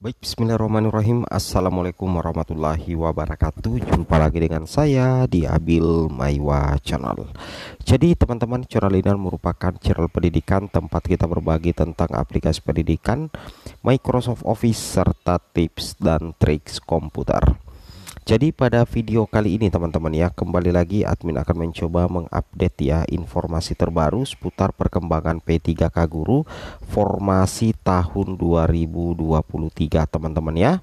Baik, bismillahirrahmanirrahim. Assalamualaikum warahmatullahi wabarakatuh. Jumpa lagi dengan saya di Abil Maiwa Channel. Jadi teman-teman, channel ini merupakan channel pendidikan tempat kita berbagi tentang aplikasi pendidikan, Microsoft Office, serta tips dan triks komputer. Jadi pada video kali ini teman-teman ya, kembali lagi admin akan mencoba mengupdate ya informasi terbaru seputar perkembangan P3K Guru formasi tahun 2023 teman-teman ya.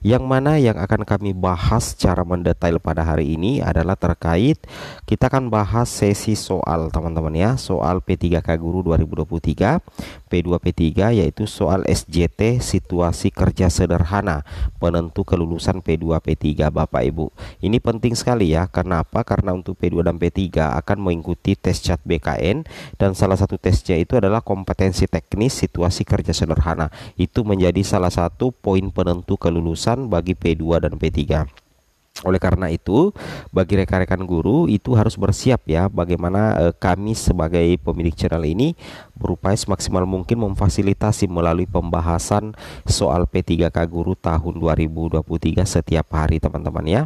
Yang mana yang akan kami bahas secara mendetail pada hari ini adalah terkait, kita akan bahas sesi soal teman-teman ya, soal P3K Guru 2023 P2 P3, yaitu soal SJT situasi kerja sederhana penentu kelulusan P2 P3 Bapak Ibu. Ini penting sekali ya. Kenapa? Karena untuk P2 dan P3 akan mengikuti tes CAT BKN, dan salah satu tesnya itu adalah kompetensi teknis situasi kerja sederhana. Itu menjadi salah satu poin penentu kelulusan bagi P2 dan P3. Oleh karena itu, bagi rekan-rekan guru itu harus bersiap ya, bagaimana kami sebagai pemilik channel ini berupaya semaksimal mungkin memfasilitasi melalui pembahasan soal P3K Guru tahun 2023 setiap hari teman-teman ya.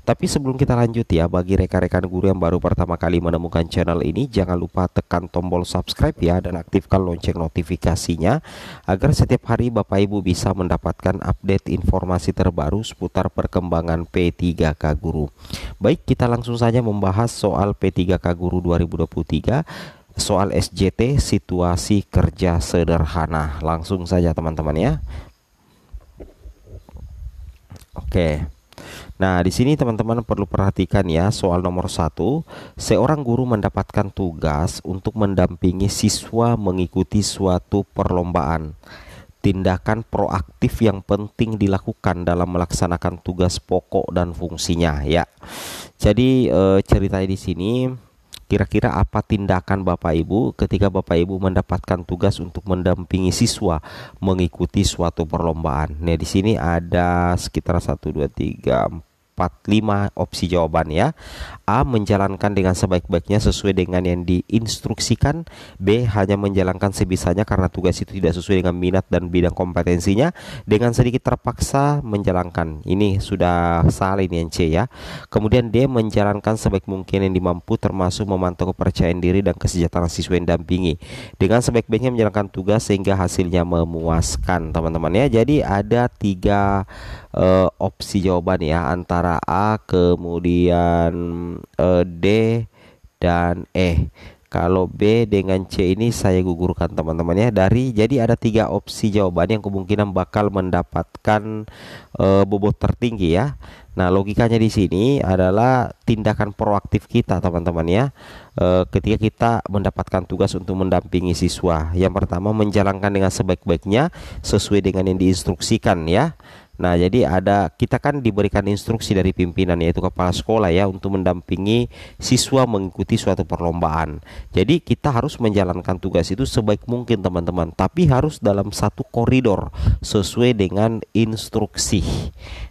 Tapi sebelum kita lanjut ya, bagi rekan-rekan guru yang baru pertama kali menemukan channel ini, jangan lupa tekan tombol subscribe ya, dan aktifkan lonceng notifikasinya agar setiap hari Bapak Ibu bisa mendapatkan update informasi terbaru seputar perkembangan P3K Guru. Baik, kita langsung saja membahas soal P3K Guru 2023, soal SJT situasi kerja sederhana. Langsung saja teman-teman ya. Oke. Nah, di sini teman-teman perlu perhatikan ya, soal nomor 1, seorang guru mendapatkan tugas untuk mendampingi siswa mengikuti suatu perlombaan. Tindakan proaktif yang penting dilakukan dalam melaksanakan tugas pokok dan fungsinya ya. Jadi ceritanya di sini, kira-kira apa tindakan Bapak Ibu ketika Bapak Ibu mendapatkan tugas untuk mendampingi siswa mengikuti suatu perlombaan? Nah, di sini ada sekitar 1 2 3 4 5 opsi jawaban ya. A. Menjalankan dengan sebaik-baiknya sesuai dengan yang diinstruksikan. B. Hanya menjalankan sebisanya karena tugas itu tidak sesuai dengan minat dan bidang kompetensinya, dengan sedikit terpaksa menjalankan. Ini sudah salah, ini yang C ya. Kemudian D. Menjalankan sebaik mungkin yang dimampu, termasuk memantau kepercayaan diri dan kesejahteraan siswa yang dampingi, dengan sebaik-baiknya menjalankan tugas sehingga hasilnya memuaskan teman-teman ya. Jadi ada 3 opsi jawaban ya, antara A, kemudian D, dan E. Kalau B dengan C ini saya gugurkan teman-teman ya. Jadi ada 3 opsi jawaban yang kemungkinan bakal mendapatkan bobot tertinggi ya. Nah, logikanya di sini adalah tindakan proaktif kita teman-teman ya. Ketika kita mendapatkan tugas untuk mendampingi siswa, yang pertama menjalankan dengan sebaik-baiknya sesuai dengan yang diinstruksikan ya. Nah, jadi kita kan diberikan instruksi dari pimpinan, yaitu kepala sekolah ya, untuk mendampingi siswa mengikuti suatu perlombaan. Jadi kita harus menjalankan tugas itu sebaik mungkin teman-teman, tapi harus dalam satu koridor sesuai dengan instruksi.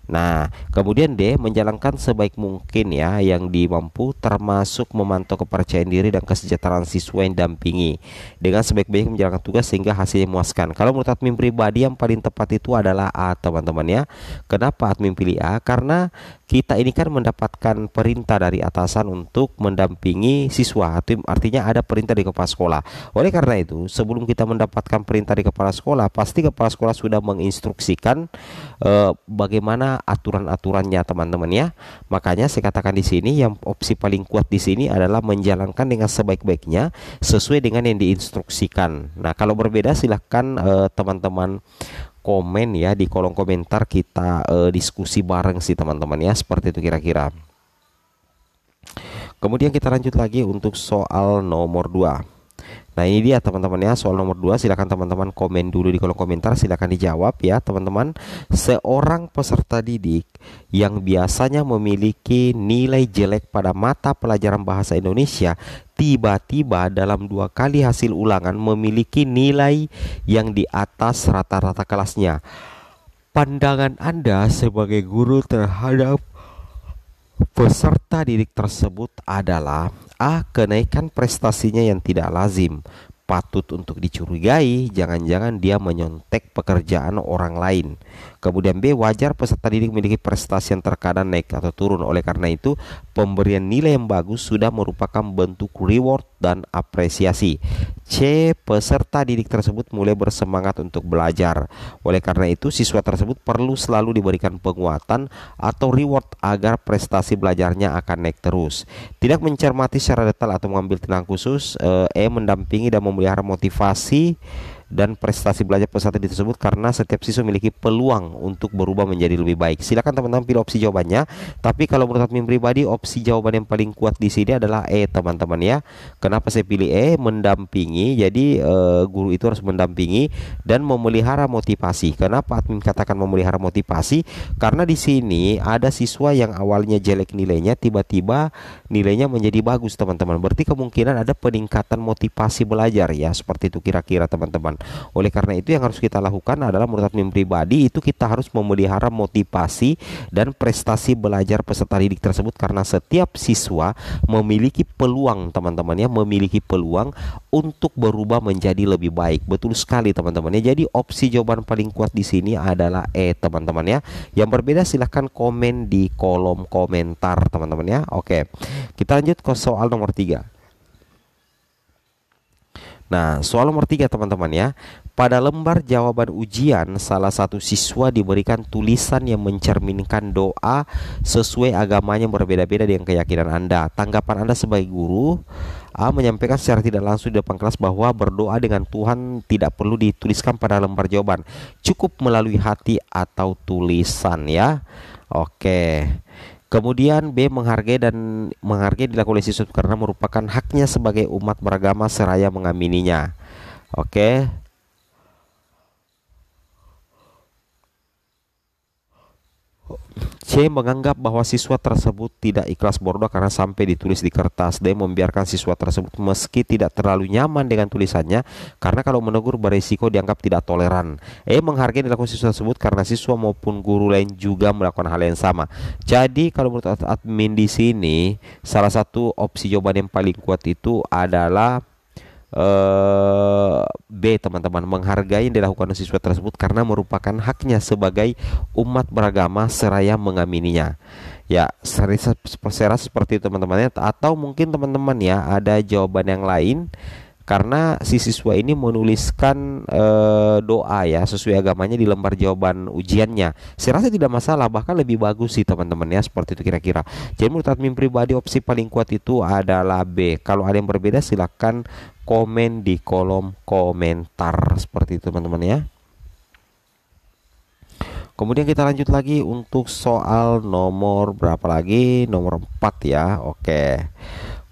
Nah, kemudian D, menjalankan sebaik mungkin ya yang dimampu, termasuk memantau kepercayaan diri dan kesejahteraan siswa yang dampingi, dengan sebaik-baiknya menjalankan tugas sehingga hasilnya memuaskan. Kalau menurut admin pribadi yang paling tepat itu adalah A teman-teman ya. Kenapa admin pilih A? Karena kita ini kan mendapatkan perintah dari atasan untuk mendampingi siswa, artinya ada perintah di kepala sekolah. Oleh karena itu, sebelum kita mendapatkan perintah di kepala sekolah, pasti kepala sekolah sudah menginstruksikan bagaimana aturan-aturannya teman-teman ya. Makanya saya katakan di sini yang opsi paling kuat di sini adalah menjalankan dengan sebaik-baiknya sesuai dengan yang diinstruksikan. Nah, kalau berbeda silahkan teman-teman komen ya di kolom komentar, kita diskusi bareng sih teman-teman ya, seperti itu kira-kira. Kemudian kita lanjut lagi untuk soal nomor 2. Nah, ini dia teman-teman ya, soal nomor 2. Silakan teman-teman komen dulu di kolom komentar, silakan dijawab ya teman-teman. Seorang peserta didik yang biasanya memiliki nilai jelek pada mata pelajaran bahasa Indonesia tiba-tiba dalam 2 kali hasil ulangan memiliki nilai yang di atas rata-rata kelasnya. Pandangan Anda sebagai guru terhadap peserta didik tersebut adalah A. Kenaikan prestasinya yang tidak lazim. patut untuk dicurigai, jangan-jangan dia menyontek pekerjaan orang lain. Kemudian B, wajar peserta didik memiliki prestasi yang terkadang naik atau turun. Oleh karena itu, pemberian nilai yang bagus sudah merupakan bentuk reward dan apresiasi. C, peserta didik tersebut mulai bersemangat untuk belajar. Oleh karena itu, siswa tersebut perlu selalu diberikan penguatan atau reward agar prestasi belajarnya akan naik terus. Tidak mencermati secara detail atau mengambil tindakan khusus. E, mendampingi dan memelihara motivasi dan prestasi belajar peserta didik tersebut karena setiap siswa memiliki peluang untuk berubah menjadi lebih baik. Silakan teman-teman pilih opsi jawabannya. Tapi kalau menurut admin pribadi, opsi jawaban yang paling kuat di sini adalah E, teman-teman ya. Kenapa saya pilih E? Mendampingi. Jadi guru itu harus mendampingi dan memelihara motivasi. Kenapa admin katakan memelihara motivasi? Karena di sini ada siswa yang awalnya jelek nilainya, tiba-tiba nilainya menjadi bagus, teman-teman. Berarti kemungkinan ada peningkatan motivasi belajar ya, seperti itu kira-kira, teman-teman. Oleh karena itu, yang harus kita lakukan adalah menurut admin pribadi itu kita harus memelihara motivasi dan prestasi belajar peserta didik tersebut karena setiap siswa memiliki peluang, teman-teman ya, memiliki peluang untuk berubah menjadi lebih baik. Betul sekali, teman-teman ya. Jadi opsi jawaban paling kuat di sini adalah E, teman-teman ya. Yang berbeda silahkan komen di kolom komentar, teman-teman ya. Oke, kita lanjut ke soal nomor 3. Nah, soal nomor 3, teman-teman ya. Pada lembar jawaban ujian, salah satu siswa diberikan tulisan yang mencerminkan doa sesuai agamanya berbeda-beda dengan keyakinan Anda. Tanggapan Anda sebagai guru. A, menyampaikan secara tidak langsung di depan kelas bahwa berdoa dengan Tuhan tidak perlu dituliskan pada lembar jawaban, cukup melalui hati atau tulisan ya. Oke. Kemudian B, menghargai dilakukan oleh siswa karena merupakan haknya sebagai umat beragama seraya mengamininya. Oke. C, menganggap bahwa siswa tersebut tidak ikhlas berdoa karena sampai ditulis di kertas. D, membiarkan siswa tersebut meski tidak terlalu nyaman dengan tulisannya karena kalau menegur berisiko dianggap tidak toleran. E, menghargai dilakukan siswa tersebut karena siswa maupun guru lain juga melakukan hal yang sama. Jadi kalau menurut admin di sini, salah satu opsi jawaban yang paling kuat itu adalah B, teman-teman, menghargai yang dilakukan oleh siswa tersebut karena merupakan haknya sebagai umat beragama seraya mengamininya. Ya, saya rasa seperti itu, teman-teman ya. Atau mungkin teman-teman ya ada jawaban yang lain karena si siswa ini menuliskan doa ya sesuai agamanya di lembar jawaban ujiannya. Saya rasa tidak masalah, bahkan lebih bagus sih, teman-teman ya, seperti itu kira-kira. Jadi menurut admin pribadi opsi paling kuat itu adalah B. Kalau ada yang berbeda silahkan komen di kolom komentar, seperti itu, teman-teman ya. Kemudian kita lanjut lagi untuk soal nomor berapa lagi? Nomor 4 ya. Oke.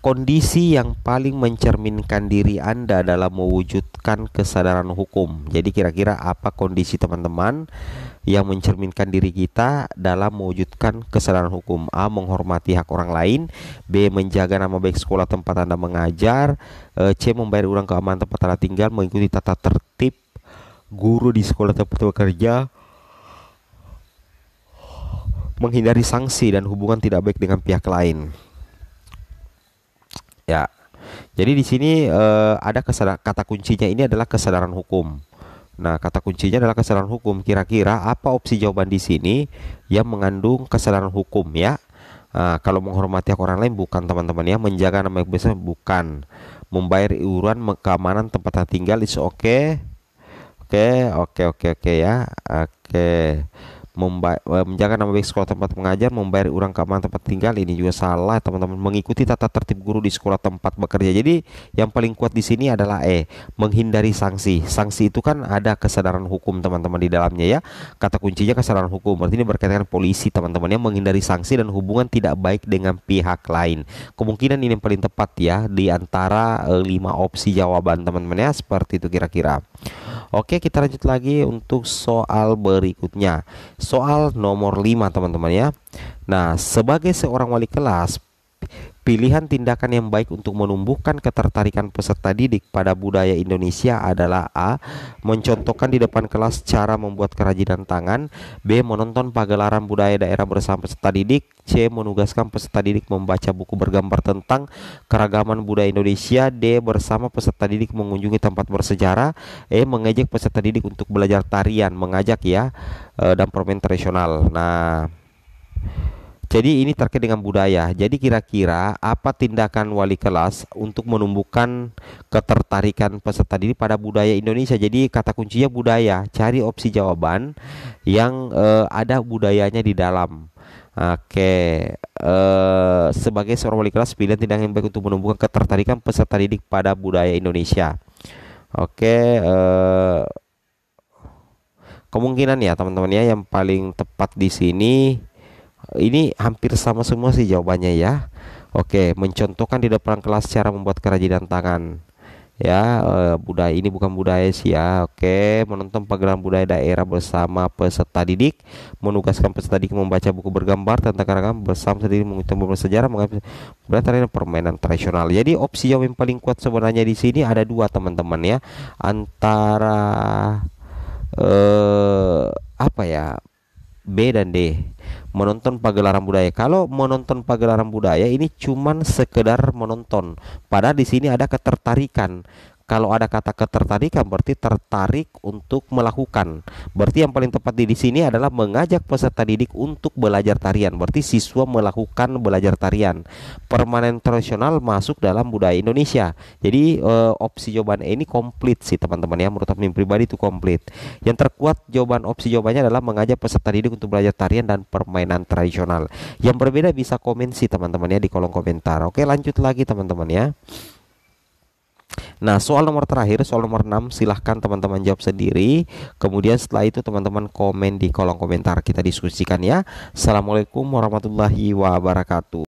Kondisi yang paling mencerminkan diri Anda dalam mewujudkan kesadaran hukum. Jadi kira-kira apa kondisi, teman-teman, yang mencerminkan diri kita dalam mewujudkan kesadaran hukum? A, menghormati hak orang lain. B, menjaga nama baik sekolah tempat Anda mengajar. C, membayar uang keamanan tempat Anda tinggal, mengikuti tata tertib guru di sekolah tempat bekerja, menghindari sanksi dan hubungan tidak baik dengan pihak lain. Ya, jadi di sini ada kata kuncinya ini adalah kesadaran hukum. Nah, kata kuncinya adalah kesadaran hukum. Kira-kira apa opsi jawaban di sini yang mengandung kesadaran hukum ya? Kalau menghormati hak orang lain bukan, teman-teman ya. Menjaga nama baik besar bukan. Membayar iuran keamanan tempat tinggal is oke. Oke ya. Oke. Menjaga nama baik sekolah tempat mengajar, membayar uang keamanan tempat tinggal, ini juga salah, teman-teman. Mengikuti tata tertib guru di sekolah tempat bekerja. Jadi yang paling kuat di sini adalah E, menghindari sanksi. Sanksi itu kan ada kesadaran hukum, teman-teman, di dalamnya ya. Kata kuncinya kesadaran hukum. Berarti ini berkaitan dengan polisi, teman-teman ya. Menghindari sanksi dan hubungan tidak baik dengan pihak lain. Kemungkinan ini yang paling tepat ya di antara 5 opsi jawaban, teman-teman ya. Seperti itu kira-kira. Oke, kita lanjut lagi untuk soal berikutnya. Soal nomor 5, teman-teman ya. Nah, sebagai seorang wali kelas, Pilihan tindakan yang baik untuk menumbuhkan ketertarikan peserta didik pada budaya Indonesia adalah A. Mencontohkan di depan kelas cara membuat kerajinan tangan. B. Menonton pagelaran budaya daerah bersama peserta didik. C. Menugaskan peserta didik membaca buku bergambar tentang keragaman budaya Indonesia. D. Bersama peserta didik mengunjungi tempat bersejarah. E. Mengajak peserta didik untuk belajar tarian, mengajak ya, dan permainan tradisional. Nah, jadi ini terkait dengan budaya. Jadi kira-kira apa tindakan wali kelas untuk menumbuhkan ketertarikan peserta didik pada budaya Indonesia? Jadi kata kuncinya budaya. Cari opsi jawaban yang ada budayanya di dalam. Oke, sebagai seorang wali kelas, pilihan tindakan yang baik untuk menumbuhkan ketertarikan peserta didik pada budaya Indonesia. Oke, kemungkinan ya teman-teman ya, yang paling tepat di sini ini hampir sama semua sih jawabannya ya. Oke, mencontohkan di depan kelas cara membuat kerajinan tangan. Ya, budaya ini bukan budaya sih ya. Oke, menonton pagelaran budaya daerah bersama peserta didik, menugaskan peserta didik membaca buku bergambar tentang keragaman bersama sendiri menghitung bersejarah, mengambil berdasarkan permainan tradisional. Jadi opsi yang paling kuat sebenarnya di sini ada dua teman-teman ya, antara apa ya, B dan D. Menonton pagelaran budaya. Kalau menonton pagelaran budaya ini cuman sekedar menonton. Padahal di sini ada ketertarikan. Kalau ada kata ketertarikan berarti tertarik untuk melakukan. Berarti yang paling tepat di sini adalah mengajak peserta didik untuk belajar tarian. Berarti siswa melakukan belajar tarian. Permainan tradisional masuk dalam budaya Indonesia. Jadi opsi jawaban ini komplit sih teman-teman ya. Menurut opini pribadi itu komplit. Yang terkuat opsi jawabannya adalah mengajak peserta didik untuk belajar tarian dan permainan tradisional. Yang berbeda bisa komen sih teman-teman ya di kolom komentar. Oke, lanjut lagi teman-teman ya. Nah, soal nomor terakhir, soal nomor 6, silahkan teman-teman jawab sendiri. Kemudian setelah itu teman-teman komen di kolom komentar, kita diskusikan ya. Assalamualaikum warahmatullahi wabarakatuh.